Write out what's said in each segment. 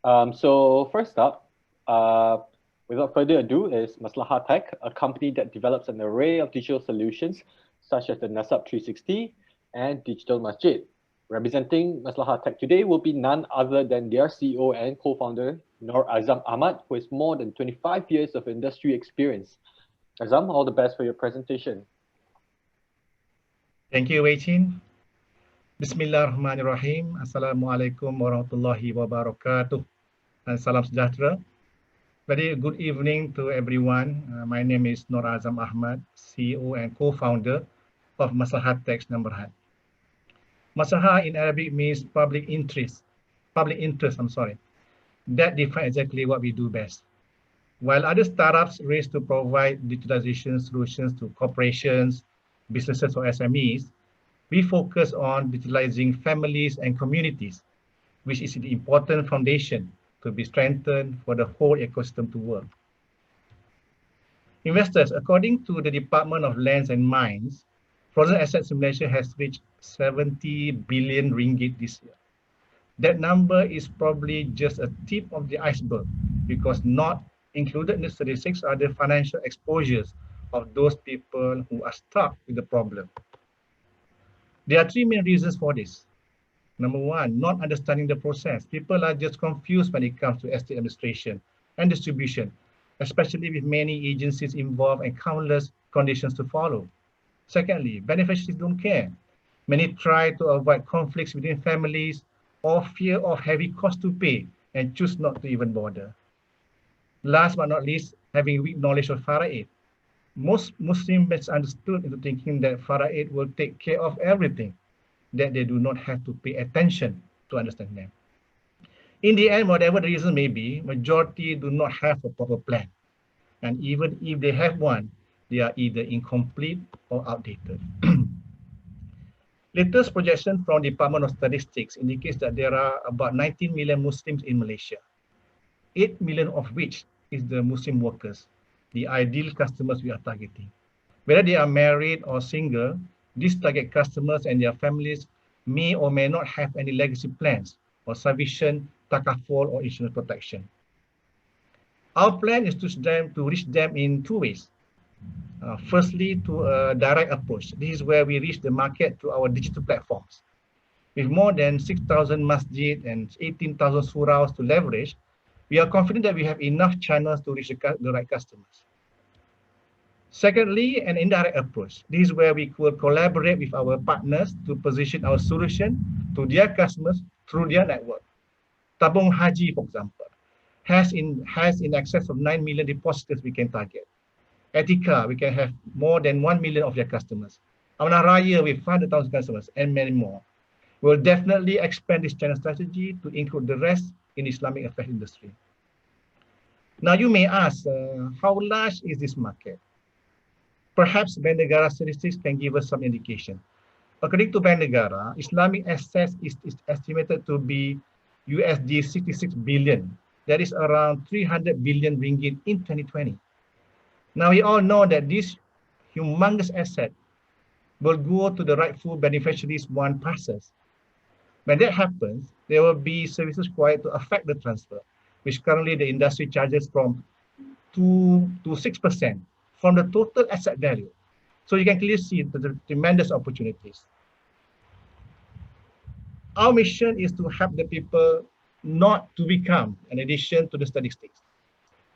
So first up, without further ado, is Maslaha Tech, a company that develops an array of digital solutions such as the Nasab 360 and Digital Masjid. Representing Maslaha Tech today will be none other than their CEO and co-founder, Nur Azam Ahmad, who has more than 25 years of industry experience. Azam, all the best for your presentation. Thank you, Wei Chin. Bismillahirrahmanirrahim. Assalamualaikum warahmatullahi wabarakatuh. And salam sejahtera. Very good evening to everyone. My name is Nur Azam Ahmad, CEO and co-founder of Maslaha Tech Berhad. Maslaha in Arabic means public interest. That defines exactly what we do best. While other startups race to provide digitalization solutions to corporations, businesses or SMEs, we focus on digitalizing families and communities, which is the important foundation to be strengthened for the whole ecosystem to work. Investors, according to the Department of Lands and Mines, frozen asset simulation has reached 70 billion ringgit this year. That number is probably just a tip of the iceberg because not included in the statistics are the financial exposures of those people who are stuck with the problem. There are three main reasons for this. Number one, not understanding the process. People are just confused when it comes to estate administration and distribution, especially with many agencies involved and countless conditions to follow. Secondly, beneficiaries don't care. Many try to avoid conflicts within families or fear of heavy costs to pay and choose not to even bother. Last but not least, having weak knowledge of Faraid. Most Muslims misunderstood into thinking that Faraid will take care of everything, that they do not have to pay attention to understand them. In the end, whatever the reason may be, majority do not have a proper plan. And even if they have one, they are either incomplete or outdated. Latest projection from Department of Statistics indicates that there are about 19 million Muslims in Malaysia, 8 million of which is the Muslim workers, the ideal customers we are targeting. Whether they are married or single, these target customers and their families may or may not have any legacy plans or sufficient takaful or insurance protection. Our plan is to reach them in two ways. Firstly, to a direct approach. This is where we reach the market through our digital platforms. With more than 6,000 masjid and 18,000 surahs to leverage, we are confident that we have enough channels to reach the right customers. Secondly, an indirect approach. This is where we will collaborate with our partners to position our solution to their customers through their network. Tabung Haji, for example, has in excess of 9 million depositors we can target. Etika, we can have more than 1 million of their customers. Amanah Raya with 500,000 customers and many more. We'll definitely expand this channel strategy to include the rest in Islamic affairs industry. Now you may ask, how large is this market? Perhaps Bank Negara statistics can give us some indication. According to Bank Negara, Islamic assets is estimated to be USD 66 billion. That is around 300 billion ringgit in 2020. Now we all know that this humongous asset will go to the rightful beneficiaries once passes. When that happens, there will be services required to affect the transfer, which currently the industry charges from 2 to 6% from the total asset value. So you can clearly see the tremendous opportunities. Our mission is to help the people not to become an addition to the statistics.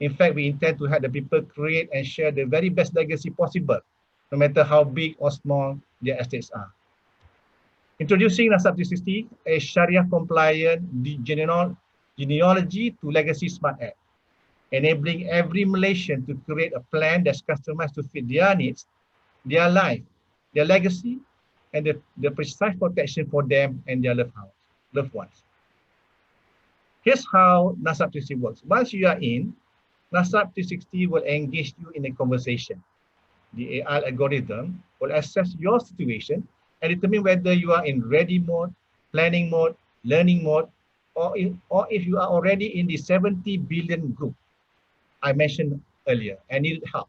In fact, we intend to help the people create and share the very best legacy possible, no matter how big or small their estates are. Introducing Nasab 360, a Sharia-compliant genealogy to legacy smart app, enabling every Malaysian to create a plan that's customized to fit their needs, their life, their legacy, and the precise protection for them and their loved ones. Here's how Nasab 360 works. Once you are in, Nasab 360 will engage you in a conversation. The AI algorithm will assess your situation and determine whether you are in ready mode, planning mode, learning mode, or if you are already in the 70 billion group I mentioned earlier and need help.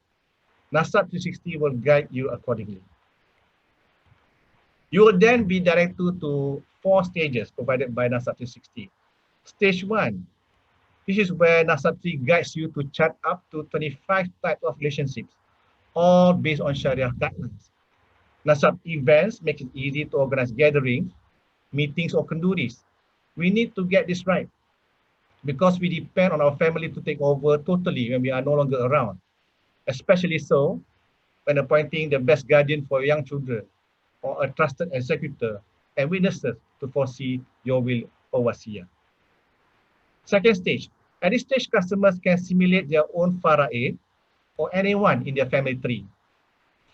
Nasab 360 will guide you accordingly. You will then be directed to 4 stages provided by Nasab 360. Stage 1, This is where Nasabti guides you to chart up to 25 types of relationships, all based on Sharia guidelines. Nasab events make it easy to organize gatherings, meetings, or kanduris. We need to get this right because we depend on our family to take over totally when we are no longer around, especially so when appointing the best guardian for young children or a trusted executor and witnesses to foresee your will or wasiyah. Second stage, at this stage, customers can simulate their own fara'id or anyone in their family tree.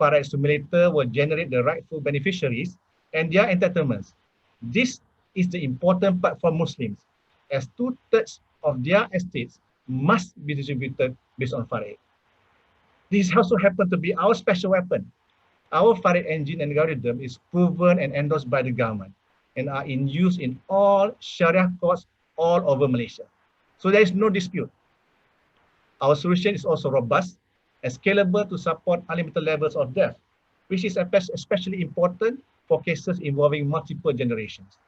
Fara'id simulator will generate the rightful beneficiaries and their entitlements. This is the important part for Muslims, as 2/3 of their estates must be distributed based on fara'id. This also happens to be our special weapon. Our fara'id engine and algorithm is proven and endorsed by the government and are in use in all Sharia courts all over Malaysia. So there is no dispute. Our solution is also robust and scalable to support unlimited levels of depth, which is especially important for cases involving multiple generations.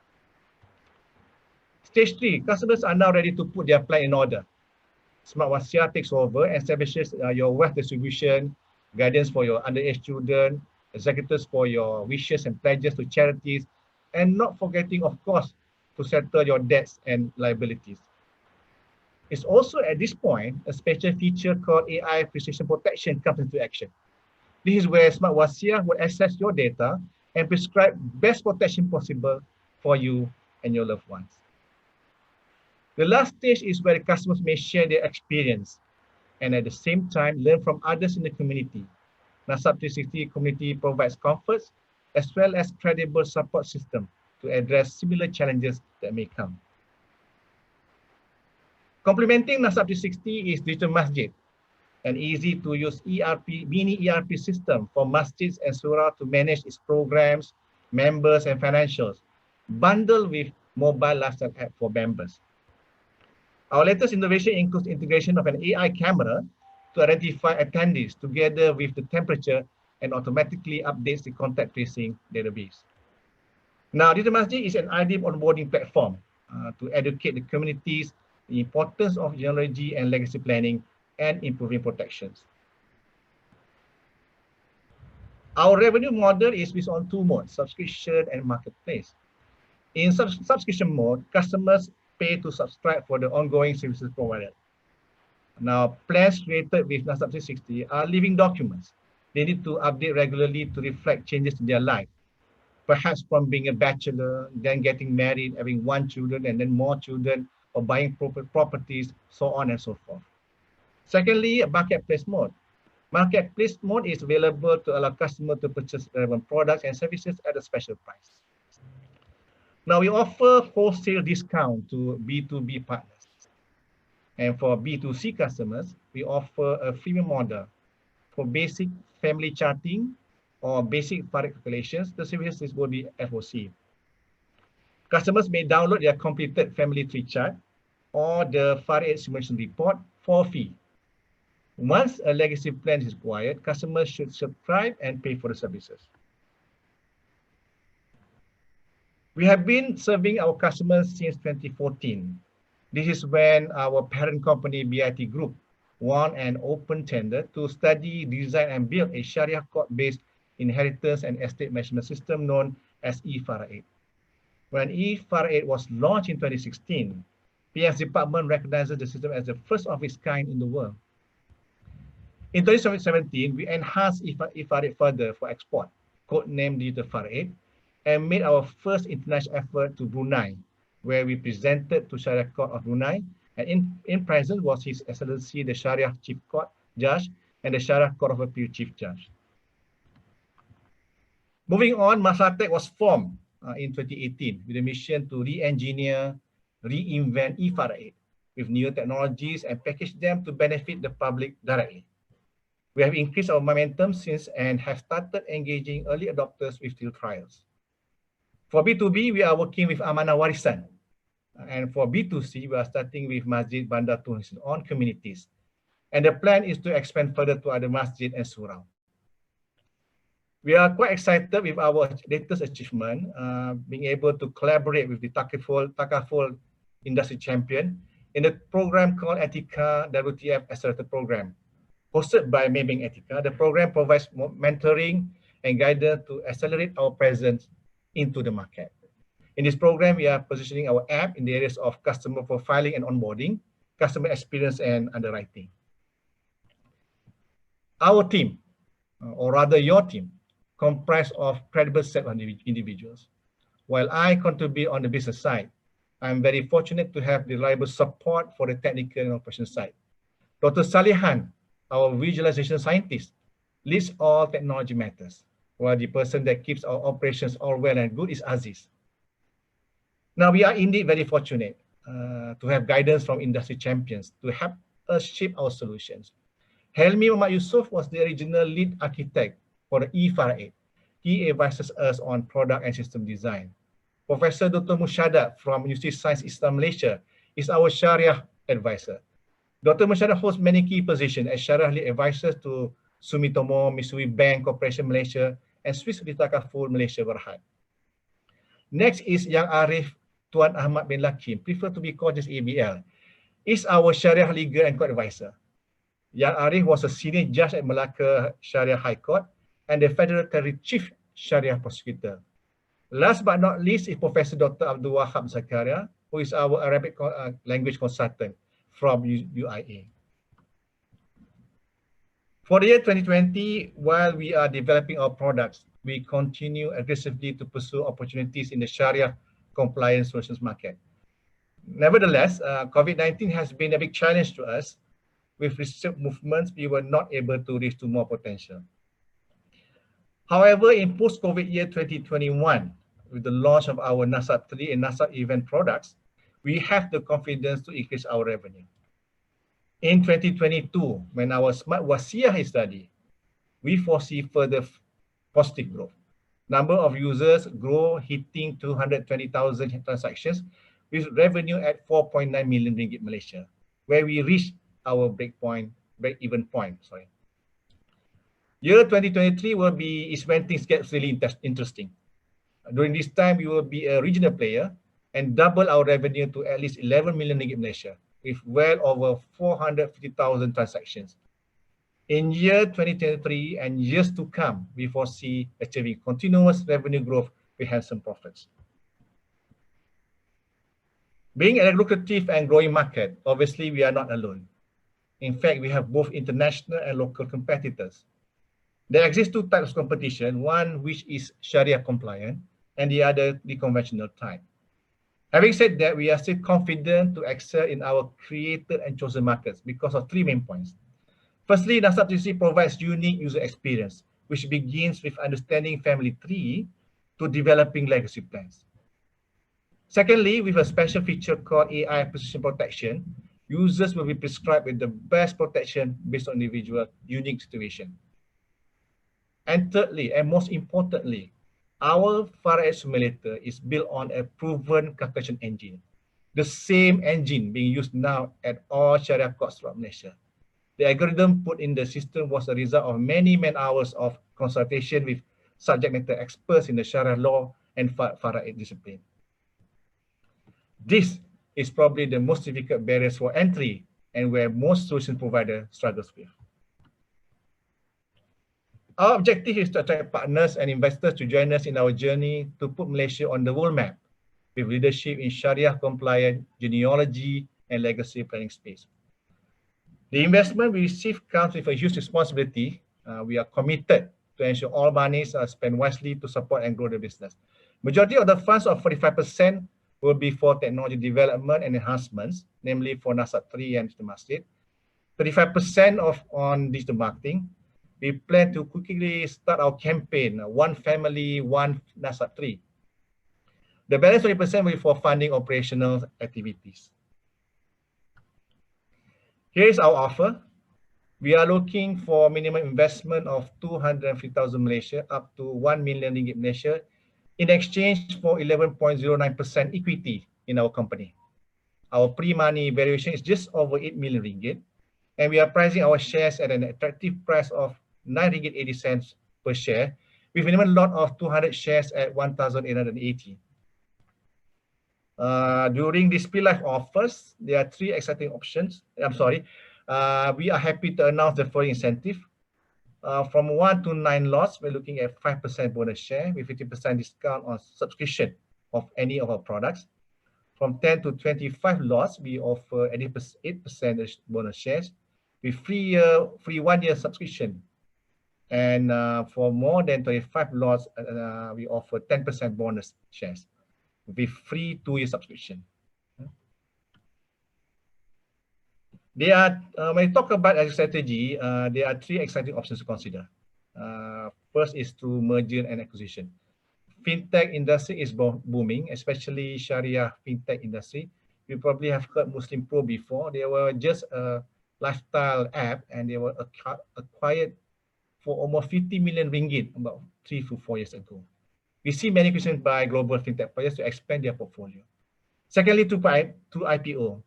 Stage 3, customers are now ready to put their plan in order. Smart Wasiah takes over and establishes your wealth distribution, guidance for your underage children, executors for your wishes and pledges to charities, and not forgetting, of course, to settle your debts and liabilities. It's also at this point, a special feature called AI precision protection comes into action. This is where Smart Wasiah will access your data and prescribe best protection possible for you and your loved ones. The last stage is where the customers may share their experience and at the same time learn from others in the community. Nasab 360 community provides comforts as well as credible support system to address similar challenges that may come. Complementing Nasab 360 is Digital Masjid, an easy-to-use mini ERP system for masjids and surah to manage its programs, members, and financials, bundled with mobile lifestyle app for members. Our latest innovation includes integration of an AI camera to identify attendees together with the temperature and automatically updates the contact tracing database. Now, Digital Masjid is an ideal onboarding platform to educate the communities the importance of genealogy and legacy planning and improving protections. Our revenue model is based on two modes, subscription and marketplace. In subscription mode, customers pay to subscribe for the ongoing services provided. Now, plans created with Nasab 360 are living documents. They need to update regularly to reflect changes in their life. Perhaps from being a bachelor, then getting married, having one children, and then more children, or buying properties, so on and so forth. Secondly, marketplace mode. Marketplace mode is available to allow customers to purchase relevant products and services at a special price. Now, we offer wholesale discount to B2B partners. And for B2C customers, we offer a freemium model. For basic family charting or basic fara'id calculations, the services will be FOC. Customers may download their completed family tree chart or the fara'id simulation report for fee. Once a legacy plan is required, customers should subscribe and pay for the services. We have been serving our customers since 2014. This is when our parent company, BIT Group, won an open tender to study, design, and build a Sharia court-based inheritance and estate management system known as eFara'id. When eFara'id was launched in 2016, PM's department recognizes the system as the first of its kind in the world. In 2017, we enhanced eFara'id further for export, codenamed Digital Fara'id, and made our first international effort to Brunei, where we presented to Sharia Court of Brunei, and in presence was His Excellency the Sharia Chief Court Judge and the Sharia Court of Appeal Chief Judge. Moving on, Maslaha was formed in 2018 with a mission to re-engineer, reinvent eFara'id with new technologies and package them to benefit the public directly. We have increased our momentum since and have started engaging early adopters with field trials. For B2B, we are working with Amanah Warisan. And for B2C, we are starting with Masjid Bandar Tun's own communities. And the plan is to expand further to other masjid and surau. We are quite excited with our latest achievement, being able to collaborate with the Takaful industry champion in a program called Etika WTF Accelerator Program, hosted by Maybank Etika. The program provides mentoring and guidance to accelerate our presence into the market. In this program, we are positioning our app in the areas of customer profiling and onboarding, customer experience and underwriting. Our team, or rather your team, comprised of credible set of individuals. While I contribute on the business side, I'm very fortunate to have reliable support for the technical and operation side. Dr. Salihan, our visualization scientist, leads all technology matters, while the person that keeps our operations all well and good is Aziz. Now, we are indeed very fortunate to have guidance from industry champions to help us shape our solutions. Helmi Muhammad Yusuf was the original lead architect for the E-Farah 8. He advises us on product and system design. Professor Dr. Mushada from University of Science Islam Malaysia is our Sharia advisor. Dr. Mushada holds many key positions as Sharia lead advisor to Sumitomo Mitsui Bank Corporation Malaysia and Swiss Ritakaful Malaysia Berhad. Next is Yang Arif Tuan Ahmad bin Lakim, prefer to be called just ABL, is our Sharia legal and court advisor. Yang Arif was a senior judge at Malacca Sharia High Court and the Federal Territory Chief Sharia Prosecutor. Last but not least is Professor Dr. Abdul Wahab Zakaria, who is our Arabic language consultant from UIA. For the year 2020, while we are developing our products, we continue aggressively to pursue opportunities in the Sharia compliance solutions market. Nevertheless, COVID-19 has been a big challenge to us. With recent movements, we were not able to reach to more potential. However, in post-COVID year 2021, with the launch of our NASAP 3 and NASAP event products, we have the confidence to increase our revenue. In 2022, when our Smart Wasiah is studied, we foresee further positive growth. Number of users grow, hitting 220,000 transactions with revenue at 4.9 million ringgit Malaysia, where we reach our break-even point. Year 2023 is when things get really interesting. During this time, we will be a regional player and double our revenue to at least 11 million ringgit Malaysia, with well over 450,000 transactions. In year 2023 and years to come, we foresee achieving continuous revenue growth with handsome profits. Being a lucrative and growing market, obviously we are not alone. In fact, we have both international and local competitors. There exist two types of competition, one which is Sharia compliant and the other the conventional type. Having said that, we are still confident to excel in our created and chosen markets because of three main points. Firstly, NASAP 3 provides unique user experience, which begins with understanding family tree to developing legacy plans. Secondly, with a special feature called AI precision protection, users will be prescribed with the best protection based on individual unique situation. And thirdly, and most importantly, our Farah simulator is built on a proven calculation engine, the same engine being used now at all Sharia courts throughout Malaysia. The algorithm put in the system was a result of many man-hours of consultation with subject matter experts in the Sharia law and Farah discipline. This is probably the most difficult barriers for entry and where most solution providers struggles with. Our objective is to attract partners and investors to join us in our journey to put Malaysia on the world map with leadership in Sharia compliant genealogy and legacy planning space. The investment we receive comes with a huge responsibility. We are committed to ensure all monies are spent wisely to support and grow the business. Majority of the funds of 45% will be for technology development and enhancements, namely for NASAP 3 and the Masjid. 35% on digital marketing. We plan to quickly start our campaign, One Family, One NASAP 3. The balance 20% will be for funding operational activities. Here is our offer. We are looking for minimum investment of 250,000 Malaysia up to 1 million ringgit Malaysia in exchange for 11.09% equity in our company. Our pre-money valuation is just over 8 million ringgit, and we are pricing our shares at an attractive price of 9.80 ringgit per share, with minimum lot of 200 shares at 1,880. During display live offers, there are 3 exciting options. I'm sorry. We are happy to announce the following incentive. From 1 to 9 lots, we're looking at 5% bonus share with 50% discount on subscription of any of our products. From 10 to 25 lots, we offer 8% bonus shares with free 1-year subscription. And for more than 25 lots, we offer 10% bonus shares with free 2-year subscription. There are, when you talk about a strategy, there are 3 exciting options to consider. First is through merger and acquisition. Fintech industry is booming, especially Sharia fintech industry. You probably have heard Muslim Pro before. They were just a lifestyle app and they were acquired for almost 50 million ringgit about 3 to 4 years ago. We see many questions by global fintech players to expand their portfolio. Secondly, to IPO.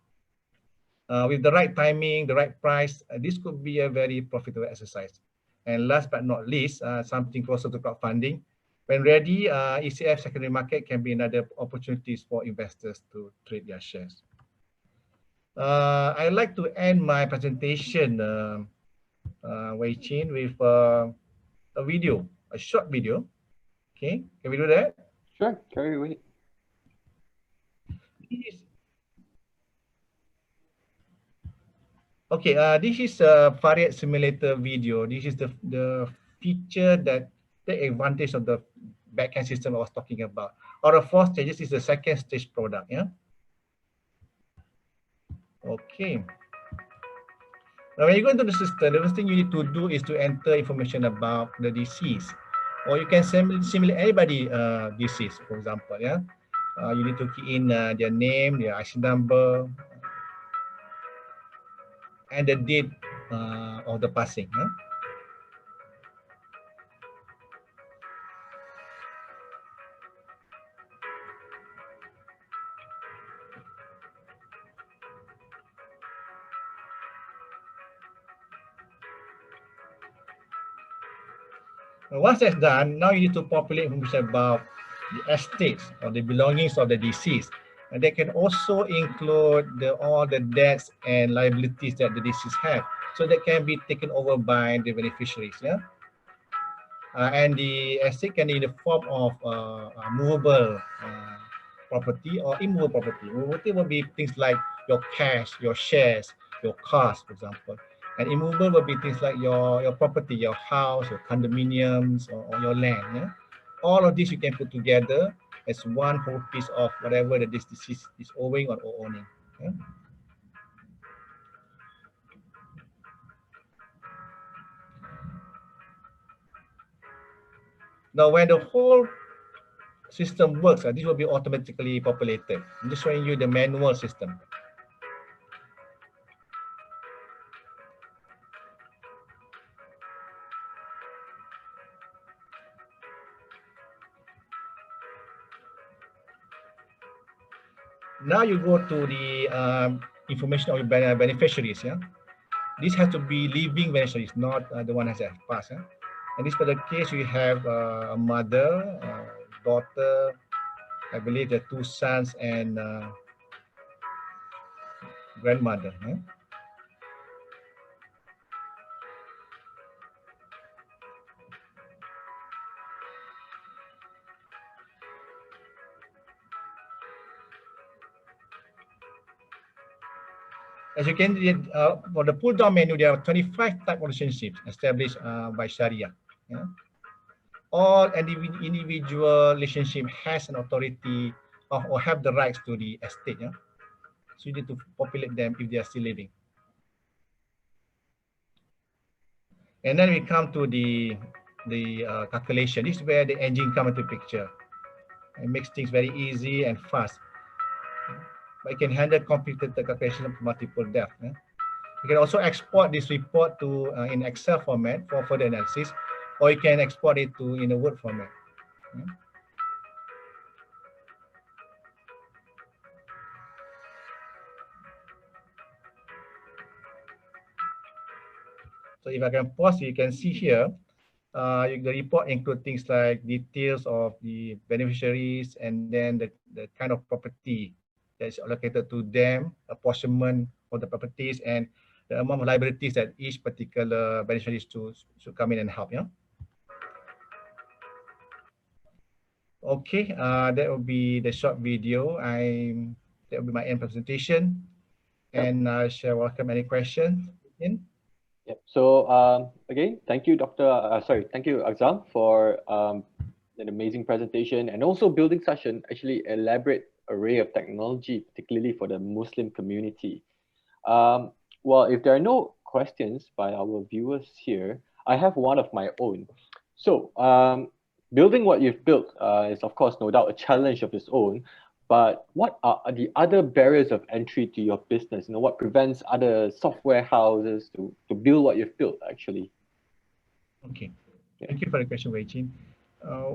With the right timing, the right price, this could be a very profitable exercise. And last but not least, something closer to crowdfunding. When ready, ECF secondary market can be another opportunities for investors to trade their shares. I'd like to end my presentation, Wei Chin, with a video, a short video. Okay, can we do that? Sure, carry away. Okay, this is a Variant simulator video. This is the feature that take advantage of the backend system I was talking about. Out of 4 stages, is the second stage product. Yeah. Okay. Now, when you go into the system, the first thing you need to do is to enter information about the disease, or you can simulate anybody disease, for example. Yeah. You need to key in their name, their IC number, and the date of the passing. Yeah? Once that's done, now you need to populate information about the estates or the belongings of the deceased. And they can also include all the debts and liabilities that the deceased have. So that can be taken over by the beneficiaries. Yeah. And the estate can be in the form of movable property or immovable property. Movable will be things like your cash, your shares, your cars, for example. And immovable will be things like your property, your house, your condominiums, or your land. Yeah? All of this you can put together as one whole piece of whatever that this deceased is owing or owning. Yeah? Now, when the whole system works, this will be automatically populated. I'm just showing you the manual system. Now you go to the information of your beneficiaries. Yeah, this has to be living beneficiaries, not the one that has passed. Yeah? And this for the case you have a mother, daughter, I believe the 2 sons and grandmother. Yeah? As you can see, for the pull down menu, there are 25 type of relationships established by Sharia. Yeah? All individual relationship has an authority or have the rights to the estate. Yeah? So you need to populate them if they are still living. And then we come to the calculation. This is where the engine comes into picture. It makes things very easy and fast. But it can handle complicated calculation of multiple depth. Yeah? You can also export this report to in Excel format for further analysis, or you can export it to in a Word format. Yeah? So if I can pause, you can see here The report include things like details of the beneficiaries and then the kind of property that is allocated to them, apportionment of the properties, and the amount of liabilities that each particular beneficiary should come in and help. Yeah. Okay, that will be the short video. That will be my end presentation, Yep. and I shall welcome any questions. Yep. So again, thank you, thank you, Azam, for an amazing presentation and also building such an actually elaborate array of technology, particularly for the Muslim community. Well, if there are no questions by our viewers here, I have one of my own. So building what you've built is of course no doubt a challenge of its own, but what are the other barriers of entry to your business? You know, what prevents other software houses to build what you've built actually? Okay, Yeah. thank you for the question, Wei Chin.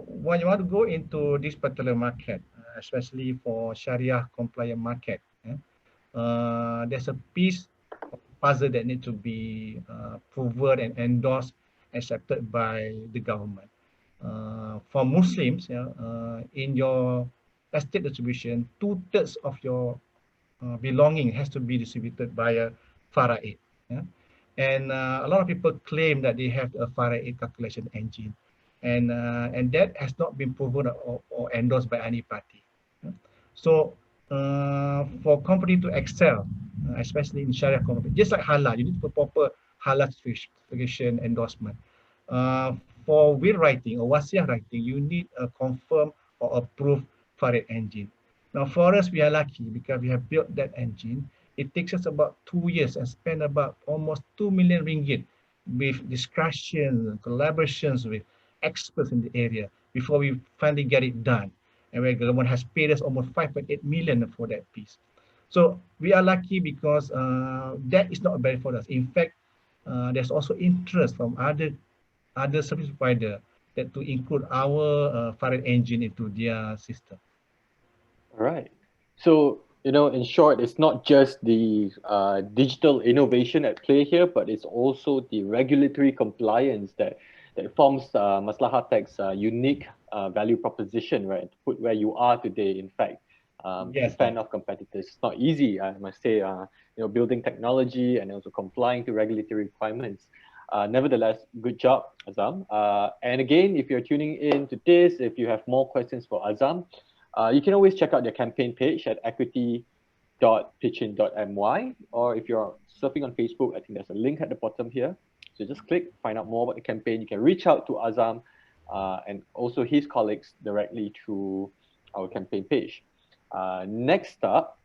When you want to go into this particular market, especially for Sharia compliant market, there's a piece of puzzle that need to be proven and endorsed, accepted by the government. For Muslims, in your estate distribution, 2/3 of your belonging has to be distributed by a faraid. Yeah? And a lot of people claim that they have a faraid calculation engine, and that has not been proven or endorsed by any party. Yeah? So for company to excel, especially in Sharia company, just like halal, you need a proper halal certification endorsement. For will writing or wasiah writing, you need a confirmed or approved faraid engine. Now, for us, we are lucky because we have built that engine. It takes us about 2 years and spend about almost 2 million ringgit with discussions and collaborations with experts in the area before we finally get it done. And where government has paid us almost 5.8 million for that piece. So we are lucky because that is not bad for us. In fact, there's also interest from other service provider that to include our faraid engine into their system. All right. So, you know, in short, it's not just the digital innovation at play here, but it's also the regulatory compliance that forms Maslaha Tech's unique value proposition, right? To put where you are today, in fact, to Yes. fend off competitors. It's not easy, I must say, you know, building technology and also complying to regulatory requirements. Nevertheless, good job, Azam. And again, if you're tuning in to this, if you have more questions for Azam, you can always check out their campaign page at equity.pitchin.my, or if you're surfing on Facebook, I think there's a link at the bottom here. So just click, find out more about the campaign. You can reach out to Azam and also his colleagues directly through our campaign page. Next up,